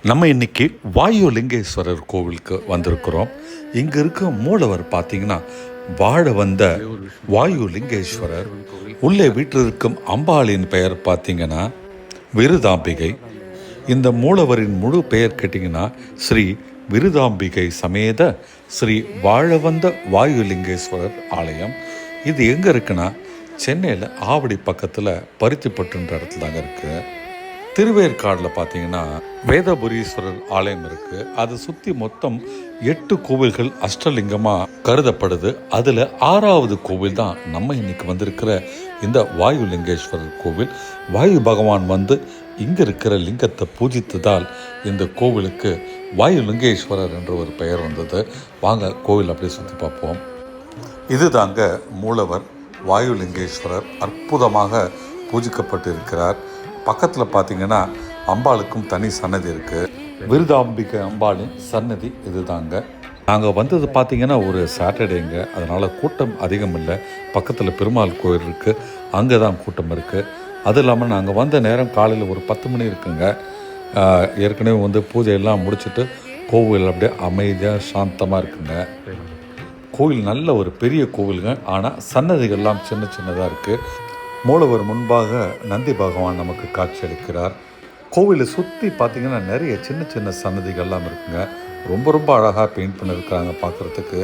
நம்ம இன்னைக்கு வாயுலிங்கேஸ்வரர் கோவிலுக்கு வந்திருக்கிறோம். இங்கே இருக்க மூலவர் பார்த்தீங்கன்னா வாழ வந்த வாயுலிங்கேஸ்வரர். உள்ளே வீட்டில் இருக்கும் அம்பாளின் பெயர் பார்த்தீங்கன்னா விருதாம்பிகை. இந்த மூலவரின் முழு பெயர் கேட்டிங்கன்னா ஸ்ரீ விருதாம்பிகை சமேத ஸ்ரீ வாழவந்த வாயுலிங்கேஸ்வரர் ஆலயம். இது எங்கே இருக்குன்னா சென்னையில் ஆவடி பக்கத்தில் பருத்திப்பட்டுன்ற இடத்துல தாங்க இருக்குது. திருவேற்காடில் பார்த்தீங்கன்னா வேதபுரீஸ்வரர் ஆலயம் இருக்குது. அதை சுற்றி மொத்தம் 8 கோவில்கள் அஷ்டலிங்கமாக கருதப்படுது. அதில் 6வது கோவில் தான் நம்ம இன்னைக்கு வந்திருக்கிற இந்த வாயுலிங்கேஸ்வரர் கோவில். வாயு பகவான் வந்து இங்கே இருக்கிற லிங்கத்தை பூஜித்ததால் இந்த கோவிலுக்கு வாயுலிங்கேஸ்வரர் என்ற ஒரு பெயர் வந்தது. வாங்க கோவில் அப்படியே சுற்றி பார்ப்போம். இது தாங்க மூலவர் வாயுலிங்கேஸ்வரர். அற்புதமாக பூஜிக்கப்பட்டு இருக்கிறார். பக்கத்தில் பார்த்தீங்கன்னா அம்பாளுக்கும் தனி சன்னதி இருக்குது. விருதாம்பிகை அம்பாளின் சன்னதி இது தாங்க. நாங்கள் வந்தது பார்த்தீங்கன்னா ஒரு சாட்டர்டேங்க, அதனால் கூட்டம் அதிகம் இல்லை. பக்கத்தில் பெருமாள் கோயில் இருக்குது, அங்கே தான் கூட்டம் இருக்குது. அது இல்லாமல் நாங்கள் வந்த நேரம் காலையில் ஒரு 10 மணி இருக்குங்க. ஏற்கனவே வந்து பூஜையெல்லாம் முடிச்சுட்டு கோவில் அப்படியே அமைதியாக சாந்தமாக இருக்குங்க. கோவில் நல்ல ஒரு பெரிய கோவிலுங்க, ஆனால் சன்னதிகள்லாம் சின்ன சின்னதாக இருக்குது. மூலவர் முன்பாக நந்தி பகவான் நமக்கு காட்சி அளிக்கிறார். கோவிலை சுற்றி பார்த்திங்கன்னா நிறைய சின்ன சின்ன சன்னதிகள்லாம் இருக்குங்க. ரொம்ப ரொம்ப அழகாக பெயிண்ட் பண்ணியிருக்கிறாங்க. பார்க்குறதுக்கு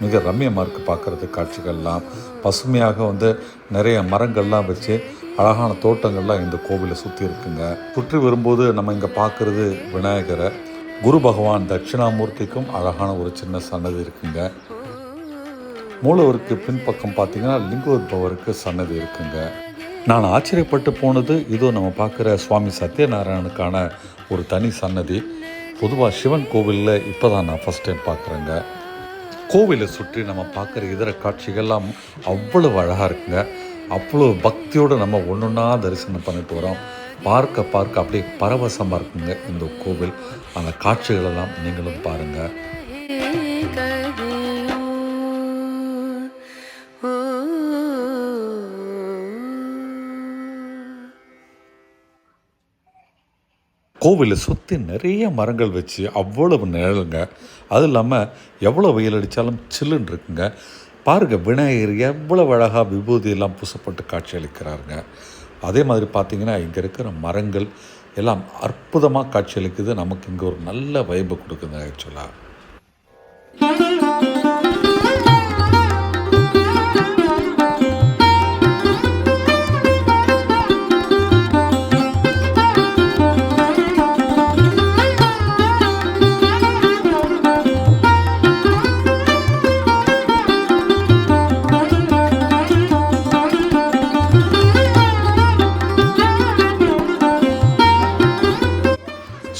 மிக ரம்மியமாக இருக்குது. பார்க்குறதுக்கு காட்சிகள்லாம் பசுமையாக வந்து நிறைய மரங்கள்லாம் வச்சு அழகான தோட்டங்கள்லாம் இந்த கோவிலை சுற்றி இருக்குங்க. சுற்றி வரும்போது நம்ம இங்கே பார்க்குறது விநாயகரை. குரு பகவான் தட்சிணாமூர்த்திக்கும் அழகான ஒரு சின்ன சன்னதி இருக்குங்க. மூலவருக்கு பின்பக்கம் பார்த்தீங்கன்னா லிங்கோத்பவருக்கு சன்னதி இருக்குங்க. நான் ஆச்சரியப்பட்டு போனது இதோ நம்ம பார்க்குற சுவாமி சத்யநாராயணனுக்கான ஒரு தனி சன்னதி. பொதுவாக சிவன் கோவிலில் இப்போ தான் நான் ஃபஸ்ட் டைம் பார்க்குறேங்க. கோவிலை சுற்றி நம்ம பார்க்குற இதர காட்சிகள்லாம் அவ்வளவு அழகாக இருக்குங்க. அவ்வளோ பக்தியோடு நம்ம ஒன்றா தரிசனம் பண்ணிட்டு வரோம். பார்க்க பார்க்க அப்படியே பரவசமாக இருக்குங்க இந்த கோவில். அந்த காட்சிகளெல்லாம் நீங்களும் பாருங்கள். கோவிலை சுற்றி நிறைய மரங்கள் வச்சு அவ்வளவு நிழலுங்க. அது இல்லாமல் எவ்வளோ வெயில் அடித்தாலும் சில்லுன்னு இருக்குங்க. பாருங்கள், விநாயகர் எவ்வளோ அழகாக விபூதியெல்லாம் பூசப்பட்டு காட்சி அளிக்கிறாருங்க. அதே மாதிரி பார்த்திங்கன்னா இங்கே இருக்கிற மரங்கள் எல்லாம் அற்புதமாக காட்சி அளிக்குது. நமக்கு இங்கே ஒரு நல்ல வைபை கொடுக்குது ஆக்சுவலாக.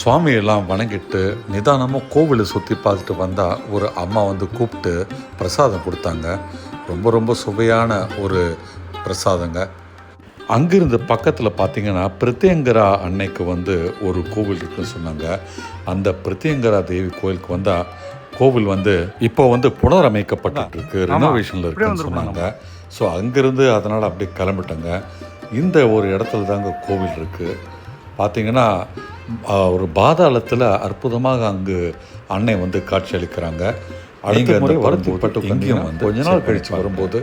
சுவாமியெல்லாம் வணங்கிட்டு நிதானமாக கோவிலை சுற்றி பார்த்துட்டு வந்தால் ஒரு அம்மா வந்து கூப்பிட்டு பிரசாதம் கொடுத்தாங்க. ரொம்ப ரொம்ப சுவையான ஒரு பிரசாதங்க. அங்கிருந்து பக்கத்தில் பார்த்திங்கன்னா பிரத்யங்கரா அன்னைக்கு வந்து ஒரு கோவில் இருக்குன்னு சொன்னாங்க. அந்த பிரத்யங்கரா தேவி கோவிலுக்கு வந்தால் கோவில் வந்து இப்போ வந்து புனரமைக்கப்பட்டு இருக்கு, ரெனோவேஷனில் இருக்குன்னு சொன்னாங்க. ஸோ அங்கேருந்து அதனால் அப்படியே கிளம்பிட்டாங்க. இந்த ஒரு இடத்துல தாங்க கோவில் இருக்குது. பார்த்திங்கன்னா ஒரு பாதாளத்தில் அற்புதமாக அங்கு அன்னை வந்து காட்சி அளிக்கிறாங்க. அங்கே அந்த பருத்திப்பட்டு வந்து கொஞ்ச நாள் கழித்து வரும்போது